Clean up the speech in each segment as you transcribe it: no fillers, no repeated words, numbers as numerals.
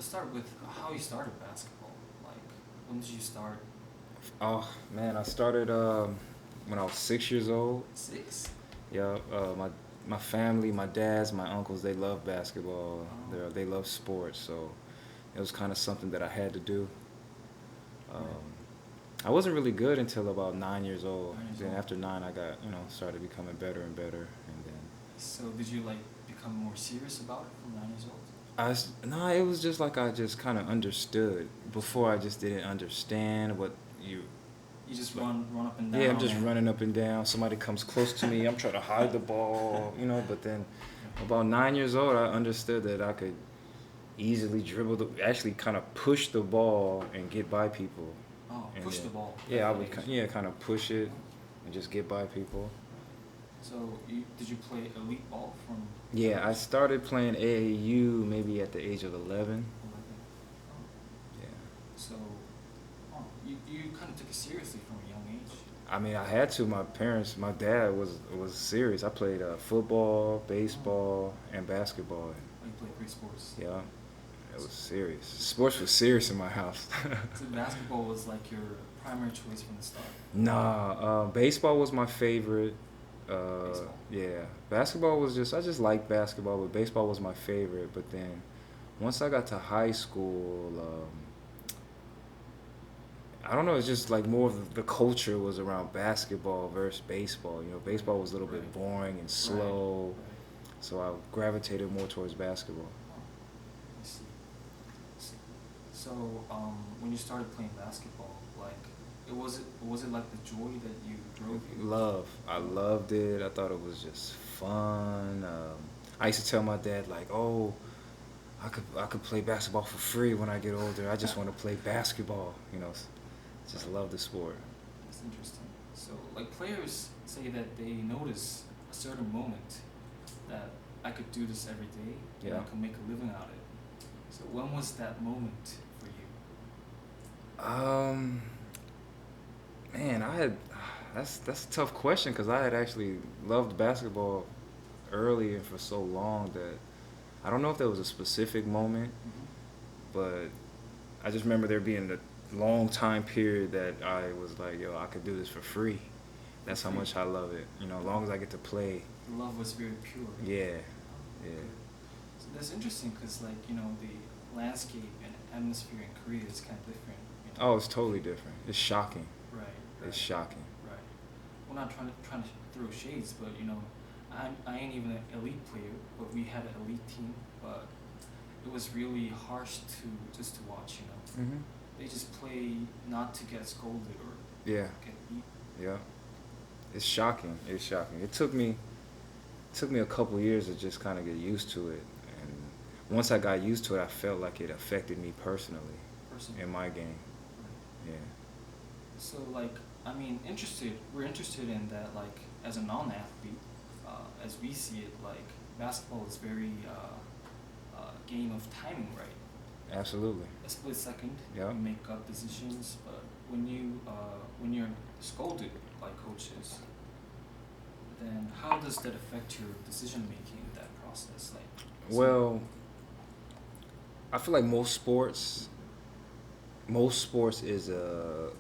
let's start with how you started basketball. Like, when did you start? Oh man, I started when I was 6 years old. 6. Yeah, my family, my dads, my uncles, they love basketball. Oh, They love sports, so it was kind of something that I had to do. right. Um, I wasn't really good until about 9 years old. 9 years Then old. after nine, I got started becoming better and better, and then So did you like become more serious about it from 9 years old? no, it was just like I just kind of understood. Before I just didn't understand what you. You just run up and Yeah, I'm down just and running up and down. Somebody comes close to me, I'm trying to hide the ball. But then about 9 years old, I understood that I could easily dribble actually kind of push the ball and get by people. oh, And push then, the ball. yeah, I At would that age. kind of push it and just get by people. So did you play elite ball from Yeah, I started playing AAU maybe at the age of 11. 11? Oh, Yeah. so you kind of took it seriously from a young age. I mean, I had to. My dad was serious. I played football, baseball, and basketball. Oh, you played 3 sports. Yeah, it was serious. Sports was serious in my house. So basketball was like your primary choice from the start. Nah, baseball was my favorite. Baseball. Yeah, basketball was I just liked basketball, but baseball was my favorite. But then, once I got to high school, I don't know. It's just like more of the culture was around basketball versus baseball. Baseball was a little bit Right. boring and Right. slow, Right. so I gravitated more towards basketball. Oh, I see. I see. So when you started playing basketball, like was it like the joy that you drove you? I loved it. I thought it was just fun. I used to tell my dad like, "Oh, I could play basketball for free when I get older. I just want to play basketball." Just love the sport. That's interesting. So like players say that they notice a certain moment that I could do this every day and Yeah. I could make a living out of it. So when was that moment for you? Um, Man, that's a tough question because I had actually loved basketball early and for so long that I don't know if there was a specific moment, Mm-hmm. but I just remember there being a long time period that I was like, yo, I could do this for free. That's how Free. much I love it. As long as I get to play. The love was very pure. Yeah, Oh, yeah. okay. So that's interesting because the landscape and atmosphere in Korea is kind of different. Oh, it's totally different. It's shocking. Right. It's Right. shocking. Right. We're not trying to throw shades, but I ain't even an elite player, but we had an elite team, but it was really harsh to watch. Mhm. They just play not to get scolded or Yeah, get beat. yeah. It's shocking. It's shocking. It took me a couple years to just kind of get used to it, and once I got used to it, I felt like it affected me personally Personally. in my game. Right. Yeah. So we're interested in that as a non-athlete, as we see it, basketball is very game of timing, right? Absolutely. A split second, Yeah. you make up decisions, but when you're scolded by coaches, then how does that affect your decision making in that process? Well, I feel like most sports is you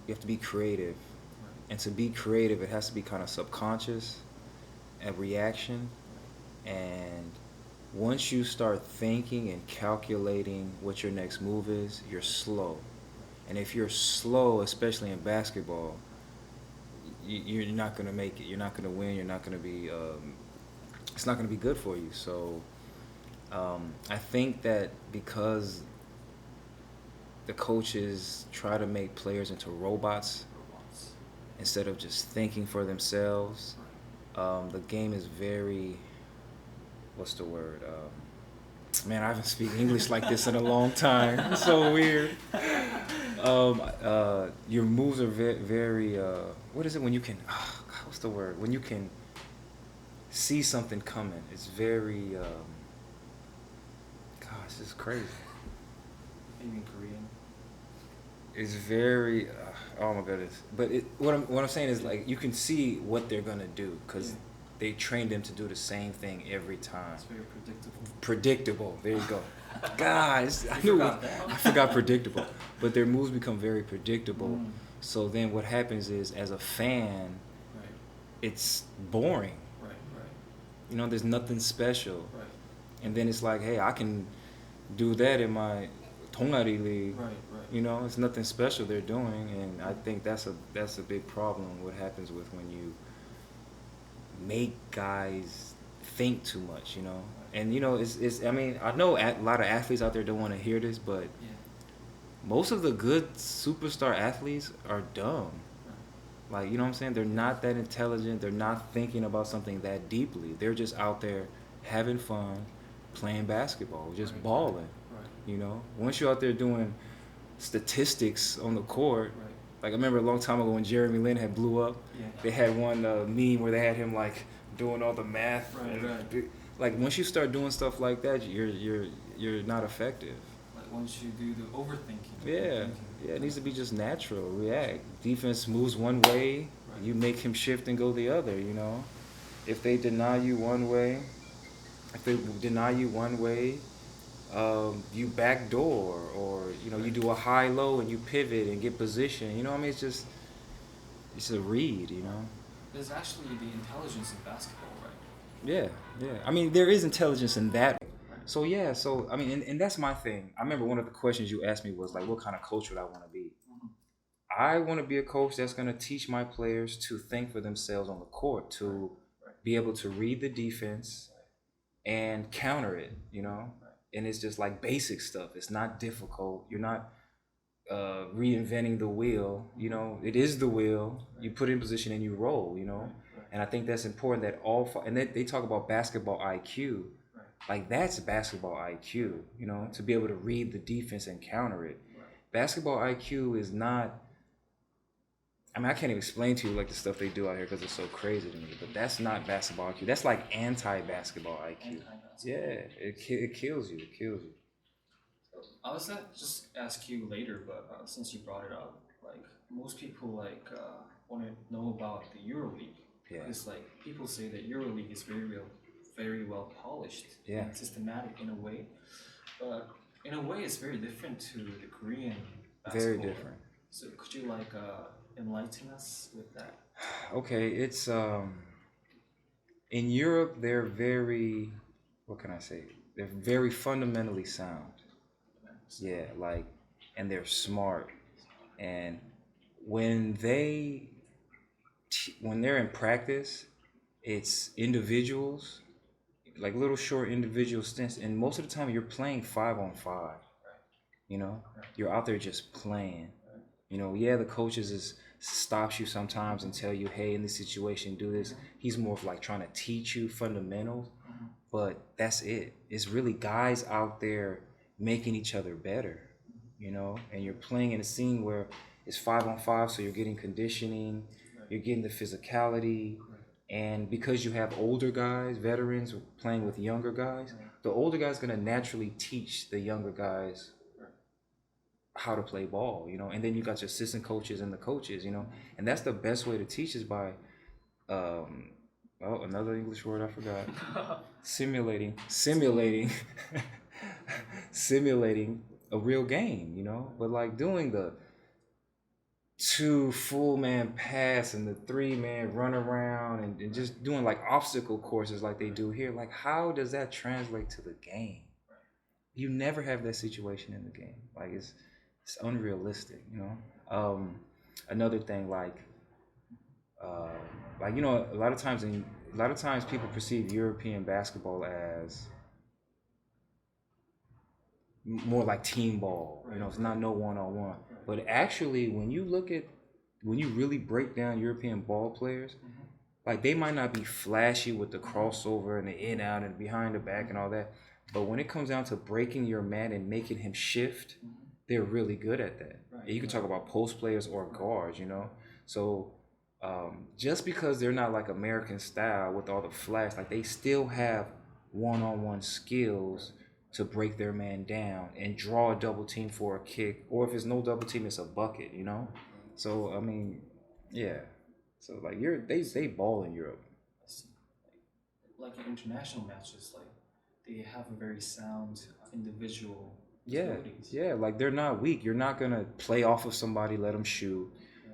have to be creative, Right. and to be creative, it has to be kind of subconscious, a reaction, and once you start thinking and calculating what your next move is, you're slow. And if you're slow, especially in basketball, you're not gonna make it. You're not gonna win. You're not gonna be. It's not gonna be good for you. So I think that because the coaches try to make players into robots Robots. instead of just thinking for themselves, Right. the game is very. What's the word? Man, I haven't speak English like this in a long time. It's so weird. Your moves are very. What is it when you can? What's the word? When you can see something coming. It's very. Gosh, it's crazy. Maybe in Korean. It's very. Oh my goodness! But what I'm saying is like you can see what they're gonna do because Yeah. they train them to do the same thing every time. It's very predictable. Predictable. There you go. Guys, I Forgot forgot predictable. But their moves become very predictable. Mm. So then what happens is, as a fan, Right. it's boring. Right. You know, there's nothing special. Right. And then it's like, hey, I can do that in my Tongari league. Right. You know, it's nothing special they're doing, and I think that's a big problem. What happens with when you make guys think too much, you know? And you know, it's I mean, I know a lot of athletes out there don't want to hear this, but Yeah. most of the good superstar athletes are dumb. Like, you know what I'm saying? They're not that intelligent. They're not thinking about something that deeply. They're just out there having fun, playing basketball, just balling. Right. You know, once you're out there doing statistics on the court, Right. like I remember a long time ago when Jeremy Lin had blew up, Yeah. they had one meme where they had him like doing all the math. Right, right. Like once you start doing stuff like that, you're not effective. Like once you do the overthinking. Yeah, it needs to be just natural. React. Defense moves one way, Right. you make him shift and go the other. You know, if they deny you one way, you backdoor, or you know, you do a high low and you pivot and get position. You know, what I mean, it's a read. You know. There's actually the intelligence in basketball, right? Yeah. I mean, there is intelligence in that. So yeah, I mean, and that's my thing. I remember one of the questions you asked me was like, what kind of coach would I want to be? Mhm. I want to be a coach that's going to teach my players to think for themselves on the court, to be able to read the defense and counter it, you know? And it's just like basic stuff. It's not difficult. You're not reinventing the wheel, you know? It is the wheel. You put it in position and you roll, you know? And I think that's important that and they talk about basketball IQ. Like that's basketball IQ, you know, to be able to read the defense and counter it. Basketball IQ is not, I mean, I can't even explain to you like the stuff they do out here because it's so crazy to me, but that's not basketball IQ. That's like anti-basketball IQ. Yeah, it kills you. I was gonna just ask you later, but since you brought it up, like most people like want to know about the EuroLeague. Yeah. Because like people say that EuroLeague is very well polished and systematic in a way, but in a way it's very different to the Korean basketball. Very different. So could you like enlighten us with that? Okay, it's in Europe they're very, what can I say? They're very fundamentally sound. Yeah, like, and they're smart, and when they're in practice, it's individuals, like little short individual stints, and most of the time you're playing 5-on-5. You know, you're out there just playing. You know, yeah, the coaches stops you sometimes and tell you, hey, in this situation, do this. He's more of like trying to teach you fundamentals, but that's it. It's really guys out there making each other better, you know, and you're playing in a scene where it's 5-on-5, so you're getting conditioning, you're getting the physicality, and because you have older guys, veterans playing with younger guys, the older guy's gonna naturally teach the younger guys how to play ball, you know, and then you got your assistant coaches and the coaches, you know, and that's the best way to teach is by, another English word I forgot, simulating a real game, you know, but like doing the 2 full man pass and the 3 man run around and just doing like obstacle courses like they do here, like how does that translate to the game? You never have that situation in the game. Like it's unrealistic, you know. Another thing, like you know, a lot of times people perceive European basketball as more like team ball. You know, it's not no one-on-one. But actually, when you really break down European ball players, like they might not be flashy with the crossover and the in out and behind the back and all that, but when it comes down to breaking your man and making him shift, they're really good at that. And you can talk about post players or guards, you know. So just because they're not like American style with all the flash, like they still have one-on-one skills to break their man down and draw a double team for a kick, or if it's no double team, it's a bucket, you know. So I mean, yeah. So like they ball in Europe, like in international matches, like they have a very sound individual Yeah, abilities. yeah, like they're not weak. You're not gonna play off of somebody, let them shoot.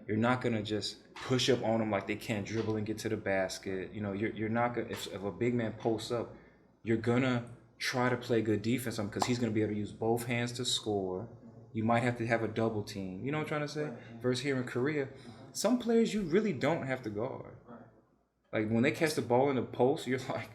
You're not gonna just push up on them like they can't dribble and get to the basket. You know, you're not gonna if a big man posts up, you're gonna try to play good defense on him because he's gonna be able to use both hands to score. You might have to have a double team. You know what I'm trying to say? Right, yeah. Versus here in Korea, some players you really don't have to guard. Right. Like when they catch the ball in the post, you're like,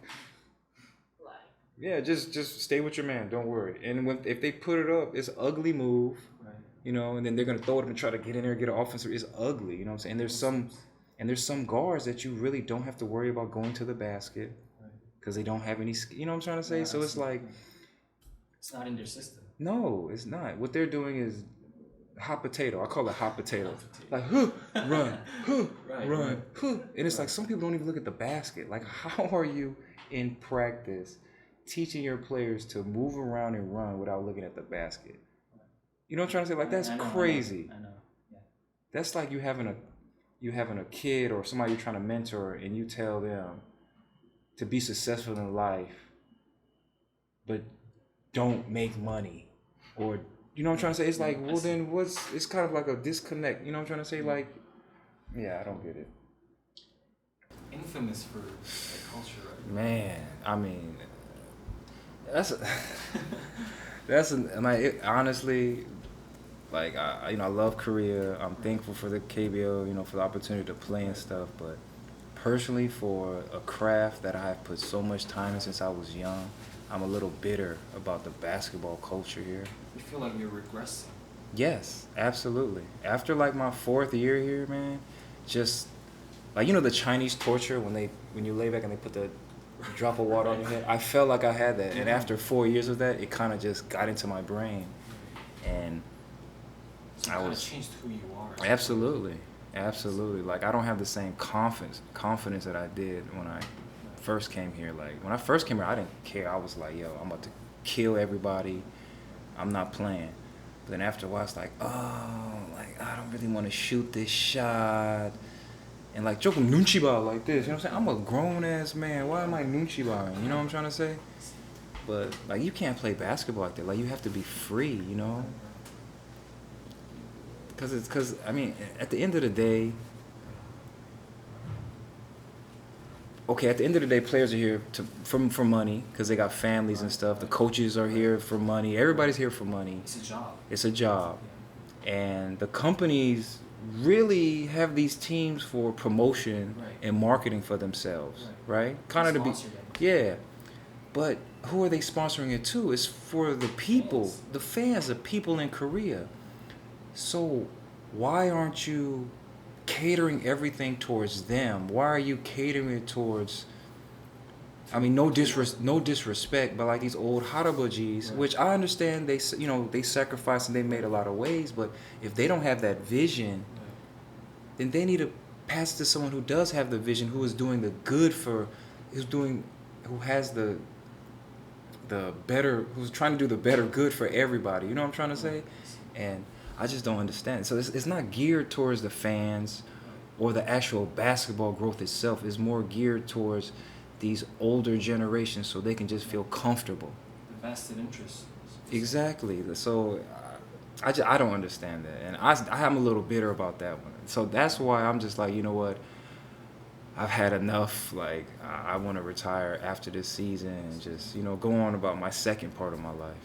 yeah, just stay with your man. Don't worry. And if they put it up, it's an ugly move. Right. You know, and then they're gonna throw it up and try to get in there and get an offensive. It's ugly. You know what I'm saying? And there's some guards that you really don't have to worry about going to the basket because they don't have any. You know what I'm trying to say? Yeah, so it's like, it's not in their system. no, it's not. What they're doing is hot potato. I call it hot potato. Like, run, Right, run, and it's like some people don't even look at the basket. Like, how are you in practice teaching your players to move around and run without looking at the basket? You know what I'm trying to say? Like, that's crazy. I know. Yeah. That's like you having a kid or somebody you're trying to mentor, and you tell them to be successful in life, but don't make money, or you know what I'm trying to say? It's like, well, then it's kind of like a disconnect. You know what I'm trying to say? Like, yeah, I don't get it. Infamous for the culture, right? Man, I mean, honestly, like I love Korea. I'm thankful for the KBO, for the opportunity to play and stuff. But personally, for a craft that I have put so much time in since I was young, I'm a little bitter about the basketball culture here. You feel like you're regressing. Yes, absolutely. After like my 4th year here, man, just like the Chinese torture when you lay back and they put the drop of water on your head. I felt like I had that, and after 4 years of that, it kind of just got into my brain, and So I it was changed who you are. absolutely. Like I don't have the same confidence that I did when I first came here. Like when I first came here, I didn't care. I was like, yo, I'm about to kill everybody. I'm not playing. But then after a while, it's like, oh, like I don't really want to shoot this shot. And like joking nunchi ball like this, you know what I'm saying? I'm a grown ass man. Why am I nunchi balling? You know what I'm trying to say? But like you can't play basketball like that. Like you have to be free, Because I mean, at the end of the day, players are here for money because they got families and stuff. The coaches are here for money. Everybody's here for money. It's a job. And the companies really have these teams for promotion and marketing for themselves, right? Kind of to be, yeah. But who are they sponsoring it to? It's for the people, the fans, the people in Korea. So why aren't you catering everything towards them? Why are you catering it towards, I mean, no disrespect, but like these old harabojis, which I understand they sacrificed and they made a lot of ways, but if they don't have that vision, then they need to pass it to someone who does have the vision, who is doing the good who has the better, who's trying to do the better good for everybody. You know what I'm trying to say? And I just don't understand. So it's not geared towards the fans or the actual basketball growth itself. It's more geared towards these older generations so they can just feel comfortable. The vested interest. Exactly. So I don't understand that. And I'm a little bitter about that one. So that's why I'm just like, you know what? I've had enough. Like, I want to retire after this season and just, go on about my second part of my life.